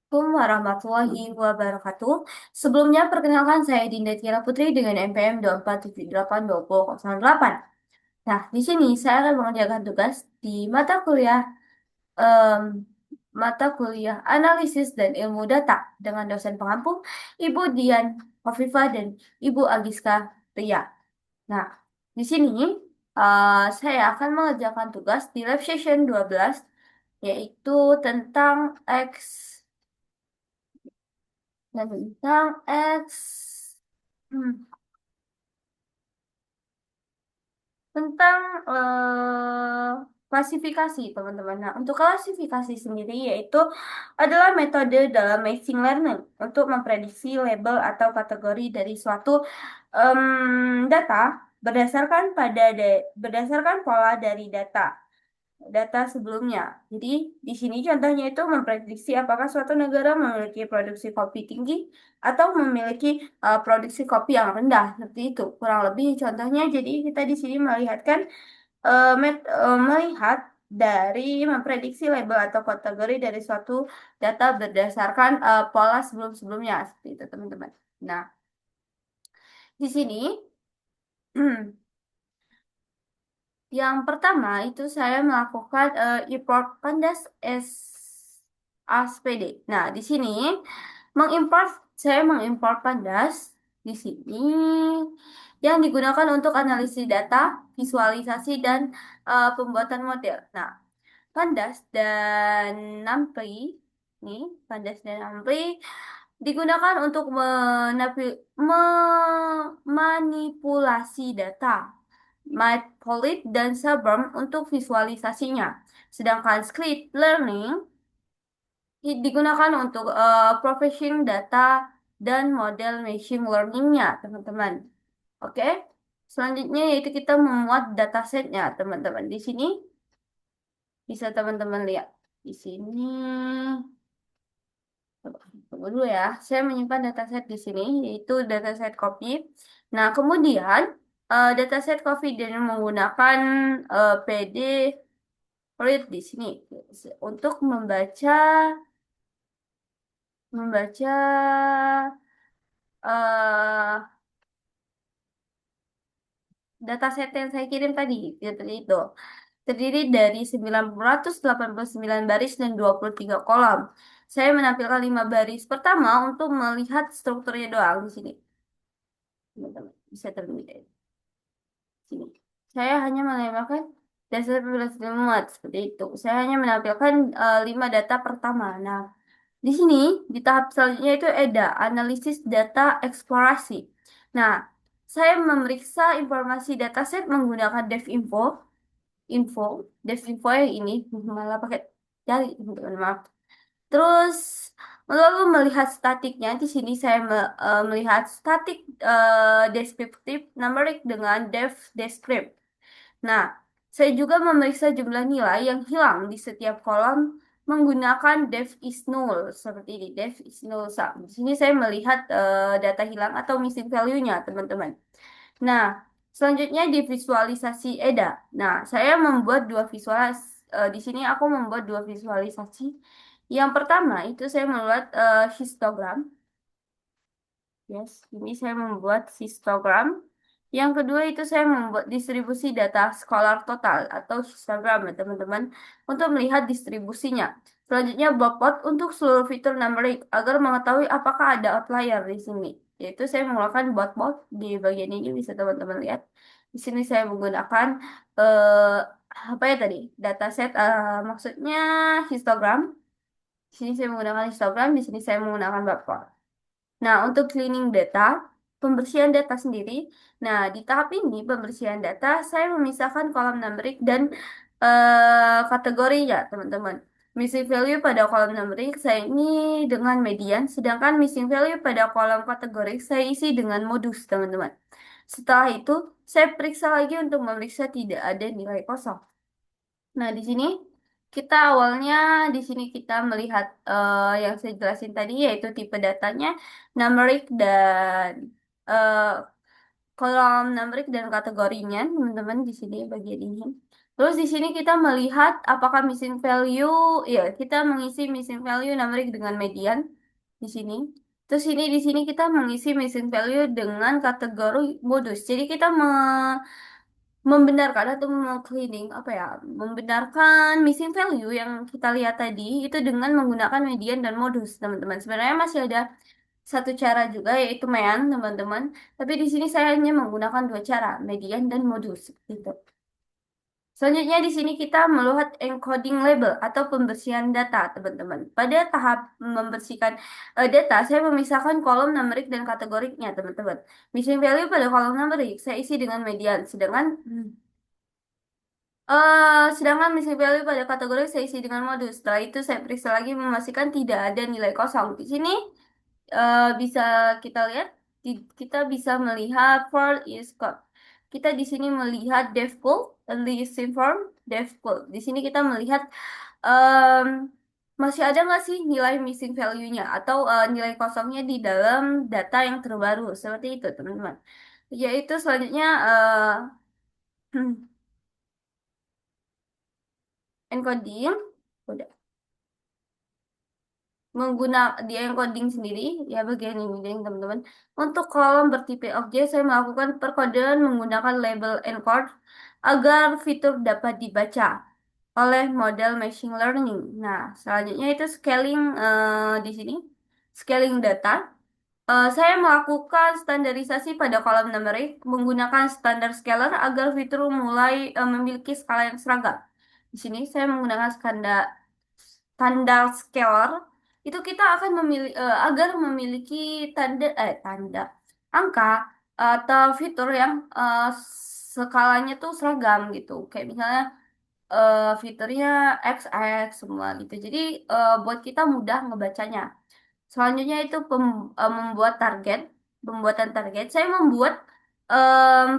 Assalamualaikum warahmatullahi wabarakatuh. Sebelumnya, perkenalkan saya Dinda Tiara Putri dengan NPM 247820008. Nah, di sini saya akan mengerjakan tugas di em, mata kuliah Analisis dan Ilmu Data dengan dosen pengampu Ibu Dian Khofifah dan Ibu Agiska Ria. Nah, di sini saya akan mengerjakan tugas di lab session 12, yaitu tentang X dan tentang X hmm, tentang klasifikasi, teman-teman. Nah, untuk klasifikasi sendiri yaitu adalah metode dalam machine learning untuk memprediksi label atau kategori dari suatu data berdasarkan pola dari data sebelumnya. Jadi, di sini contohnya itu memprediksi apakah suatu negara memiliki produksi kopi tinggi atau memiliki produksi kopi yang rendah. Seperti itu. Kurang lebih contohnya, jadi kita di sini melihat dari memprediksi label atau kategori dari suatu data berdasarkan pola sebelum-sebelumnya. Seperti itu, teman-teman. Nah, di sini yang pertama itu saya melakukan import pandas SPD. Nah, di sini saya mengimport pandas di sini yang digunakan untuk analisis data, visualisasi dan pembuatan model. Nah, pandas dan NumPy pandas dan NumPy digunakan untuk memanipulasi data Matplotlib dan Suborn untuk visualisasinya. Sedangkan Scikit Learning digunakan untuk processing data dan model machine learning-nya, teman-teman. Oke. Selanjutnya yaitu kita memuat datasetnya, teman-teman. Di sini bisa teman-teman lihat. Di sini, tunggu dulu ya. Saya menyimpan dataset di sini, yaitu dataset copy. Nah, kemudian dataset copy dengan menggunakan PD read di sini untuk membaca eh dataset yang saya kirim tadi, seperti itu. Terdiri dari 989 baris dan 23 kolom. Saya menampilkan 5 baris pertama untuk melihat strukturnya doang di sini. Teman-teman, bisa terlihat di sini. Saya hanya menambahkan dasar berdasarkan muat seperti itu. Saya hanya menampilkan 5 data pertama. Nah, di sini di tahap selanjutnya itu ada analisis data eksplorasi. Nah, saya memeriksa informasi dataset menggunakan info, info yang ini malah pakai jari, teman-teman, maaf. Terus lalu melihat statiknya di sini saya melihat statik deskriptif numeric dengan depth descript. Nah, saya juga memeriksa jumlah nilai yang hilang di setiap kolom menggunakan def is null seperti ini, def is null sum. Di sini saya melihat data hilang atau missing value-nya, teman-teman. Nah, selanjutnya di visualisasi EDA. Nah, saya membuat di sini aku membuat dua visualisasi. Yang pertama itu saya membuat histogram. Yes, ini saya membuat histogram. Yang kedua itu saya membuat distribusi data Scholar total atau histogram ya teman-teman untuk melihat distribusinya. Selanjutnya bobot untuk seluruh fitur numeric agar mengetahui apakah ada outlier di sini. Yaitu saya menggunakan bot di bagian ini bisa teman-teman lihat. Di sini saya menggunakan eh apa ya tadi? Dataset maksudnya histogram. Di sini saya menggunakan histogram, di sini saya menggunakan bot. Nah, untuk cleaning data, pembersihan data sendiri. Nah, di tahap ini, pembersihan data, saya memisahkan kolom numerik dan kategorinya, teman-teman. Missing value pada kolom numerik saya ini dengan median, sedangkan missing value pada kolom kategori saya isi dengan modus, teman-teman. Setelah itu, saya periksa lagi untuk memeriksa tidak ada nilai kosong. Nah, di sini di sini kita melihat yang saya jelasin tadi yaitu tipe datanya, numeric dan eh, kolom numerik dan kategorinya, teman-teman di sini bagian ini. Terus di sini kita melihat apakah missing value, ya kita mengisi missing value numerik dengan median di sini. Terus ini di sini kita mengisi missing value dengan kategori modus. Jadi kita membenarkan atau cleaning apa ya, membenarkan missing value yang kita lihat tadi itu dengan menggunakan median dan modus, teman-teman. Sebenarnya masih ada satu cara juga yaitu mean, teman-teman. Tapi di sini saya hanya menggunakan dua cara, median dan modus. Gitu. Selanjutnya di sini kita melihat encoding label atau pembersihan data, teman-teman. Pada tahap membersihkan data, saya memisahkan kolom numerik dan kategoriknya, teman-teman. Missing value pada kolom numerik saya isi dengan median, sedangkan missing value pada kategori saya isi dengan modus. Setelah itu saya periksa lagi memastikan tidak ada nilai kosong. Di sini bisa kita lihat, kita bisa melihat for is code. Kita di sini melihat def pool, list inform, def pool. Di sini kita melihat em, masih ada nggak sih nilai missing value-nya atau nilai kosongnya di dalam data yang terbaru. Seperti itu, teman-teman. Yaitu selanjutnya encoding. Udah. Di encoding sendiri ya bagian ini deh, teman-teman. Untuk kolom bertipe objek saya melakukan perkodean menggunakan label encode agar fitur dapat dibaca oleh model machine learning. Nah, selanjutnya itu scaling di sini scaling data. Saya melakukan standarisasi pada kolom numerik menggunakan standar scalar agar fitur mulai memiliki skala yang seragam. Di sini saya menggunakan standar scalar. Itu kita akan memilih agar memiliki tanda angka atau fitur yang skalanya tuh seragam gitu. Kayak misalnya fiturnya XX semua gitu. Jadi buat kita mudah ngebacanya. Selanjutnya itu membuat target, pembuatan target. Saya membuat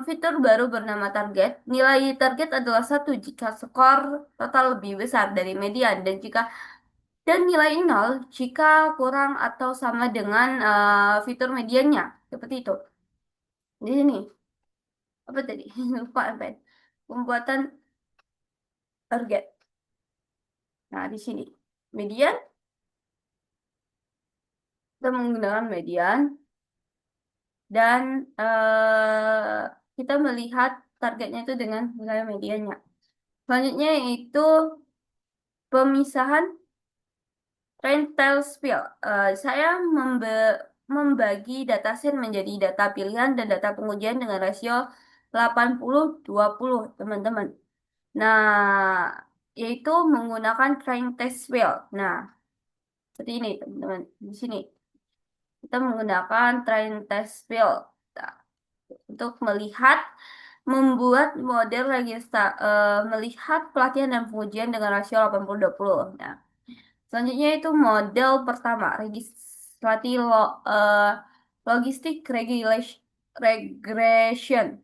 fitur baru bernama target. Nilai target adalah satu jika skor total lebih besar dari median dan nilai nol jika kurang atau sama dengan fitur mediannya. Seperti itu. Di sini apa tadi? Lupa apa ya? Pembuatan target. Nah, di sini median kita menggunakan median dan kita melihat targetnya itu dengan nilai mediannya. Selanjutnya yaitu pemisahan Rentelspiel. Saya membagi dataset menjadi data pilihan dan data pengujian dengan rasio 80-20, teman-teman. Nah, yaitu menggunakan train test wheel. Nah, seperti ini, teman-teman. Di sini kita menggunakan train test wheel. Nah, untuk membuat model melihat pelatihan dan pengujian dengan rasio 80-20. Nah, selanjutnya itu model pertama, logistik regression.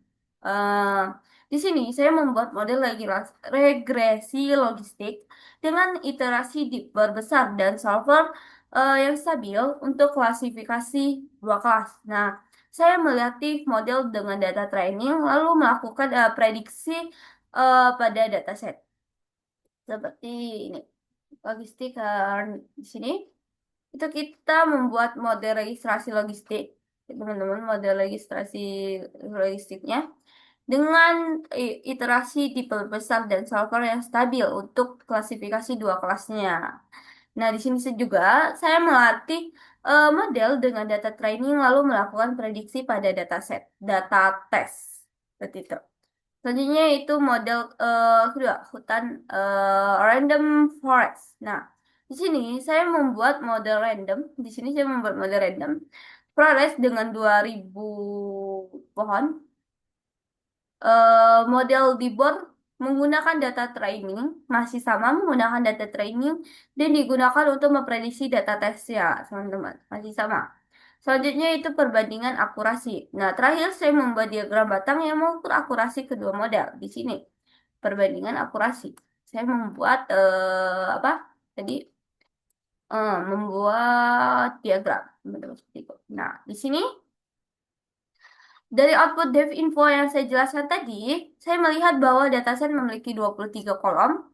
Eh, di sini saya membuat model regresi logistik dengan iterasi deep berbesar dan solver yang stabil untuk klasifikasi dua kelas. Nah, saya melatih model dengan data training lalu melakukan prediksi pada dataset seperti ini. Logistik di sini itu kita membuat model registrasi logistik, teman-teman, model registrasi logistiknya dengan iterasi tipe besar dan solver yang stabil untuk klasifikasi dua kelasnya. Nah, di sini juga saya melatih model dengan data training lalu melakukan prediksi pada data test. Seperti itu. Selanjutnya itu model kedua, hutan random forest. Nah, di sini saya membuat model random. Di sini saya membuat model random forest dengan 2000 pohon. Model dibor menggunakan data training, masih sama menggunakan data training dan digunakan untuk memprediksi data tesnya, teman-teman. Masih sama. Selanjutnya itu perbandingan akurasi. Nah, terakhir saya membuat diagram batang yang mengukur akurasi kedua model. Di sini, perbandingan akurasi. Saya membuat apa? Tadi membuat diagram, teman-teman seperti itu. Nah, di sini Dari output dev info yang saya jelaskan tadi, saya melihat bahwa dataset memiliki 23 kolom.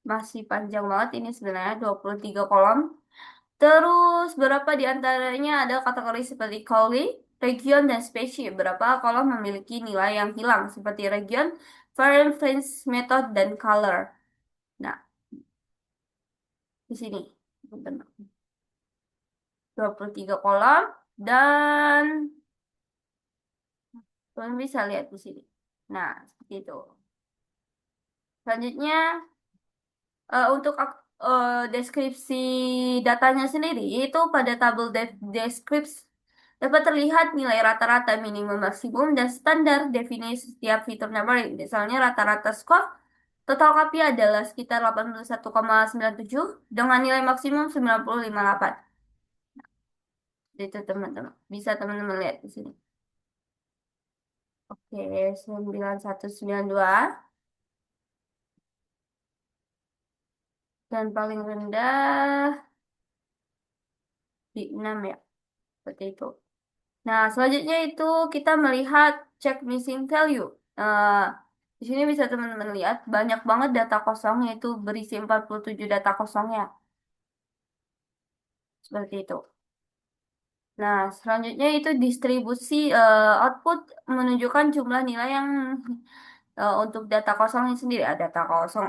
Masih panjang banget ini sebenarnya, 23 kolom. Terus beberapa di antaranya ada kategori seperti country, region, dan spesies. Beberapa kolom memiliki nilai yang hilang seperti region, variant, range, method, dan color. Nah, di sini. Benar. 23 kolom dan kalian bisa lihat di sini. Nah, seperti itu. Selanjutnya untuk deskripsi datanya sendiri itu pada tabel deskripsi dapat terlihat nilai rata-rata minimum maksimum dan standar definisi setiap fitur memory. Misalnya rata-rata skor total copy adalah sekitar 81,97 dengan nilai maksimum 90,58. Itu teman-teman. Bisa teman-teman lihat di sini. Oke, 9192 dan paling rendah di 6 ya. Seperti itu. Nah, selanjutnya itu kita melihat check missing value. Eh, di sini bisa teman-teman lihat banyak banget data kosong yaitu berisi 47 data kosongnya. Seperti itu. Nah, selanjutnya itu distribusi output menunjukkan jumlah nilai yang untuk data kosongnya sendiri. Ada data kosong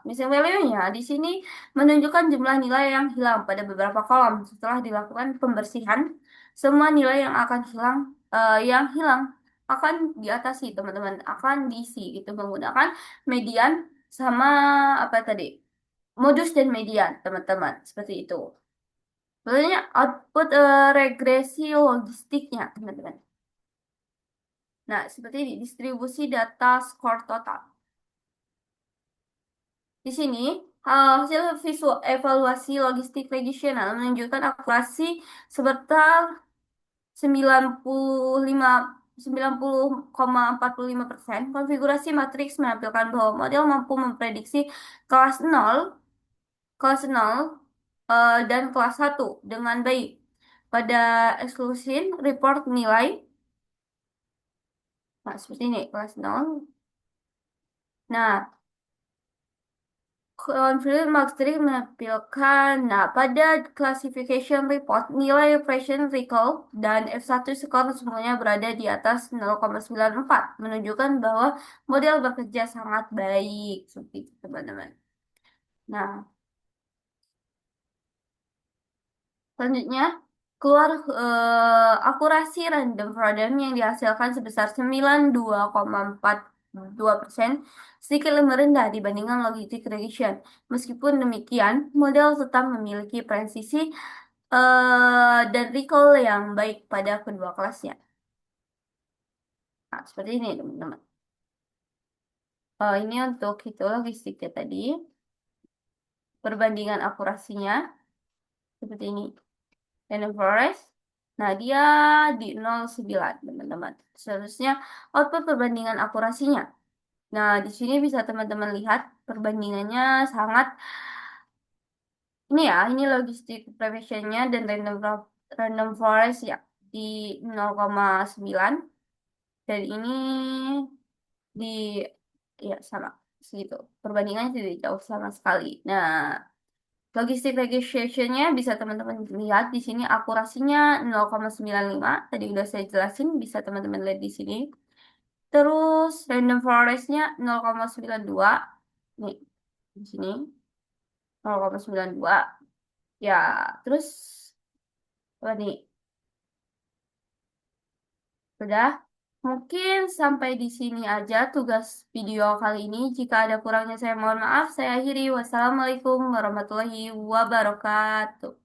missing value-nya di sini menunjukkan jumlah nilai yang hilang pada beberapa kolom. Setelah dilakukan pembersihan, semua nilai yang hilang akan diatasi, teman-teman, akan diisi itu menggunakan median sama apa tadi? Modus dan median, teman-teman. Seperti itu. Sebenarnya output regresi logistiknya, teman-teman. Nah, seperti ini, distribusi data skor total. Di sini, hasil visual evaluasi logistik regional menunjukkan akurasi sebesar 95 90,45%. Konfigurasi matriks menampilkan bahwa model mampu memprediksi kelas nol, kelas 0, dan kelas 1 dengan baik. Pada exclusion report nilai, nah seperti ini, kelas 0. Nah, Confluent Matrix menampilkan, nah pada classification report, nilai operation recall dan F1 skor semuanya berada di atas 0,94, menunjukkan bahwa model bekerja sangat baik, seperti itu teman-teman. Nah, selanjutnya, keluar akurasi random variable yang dihasilkan sebesar 92,42%, sedikit lebih rendah dibandingkan logistic regression. Meskipun demikian, model tetap memiliki presisi dan recall yang baik pada kedua kelasnya. Nah, seperti ini teman-teman. Ini untuk itu logistiknya tadi. Perbandingan akurasinya seperti ini. Random Forest. Nah, dia di 0,9, teman-teman. Seharusnya output perbandingan akurasinya. Nah, di sini bisa teman-teman lihat perbandingannya sangat ini ya, ini logistik previsionnya dan random forest ya di 0,9 dan ini di ya sama segitu. Perbandingannya tidak jauh sama sekali. Nah, logistik registration-nya bisa teman-teman lihat di sini akurasinya 0,95. Tadi udah saya jelasin, bisa teman-teman lihat di sini. Terus random forest-nya 0,92. Nih, di sini 0,92. Ya, terus apa nih? Udah. Mungkin sampai di sini aja tugas video kali ini. Jika ada kurangnya saya mohon maaf. Saya akhiri. Wassalamualaikum warahmatullahi wabarakatuh.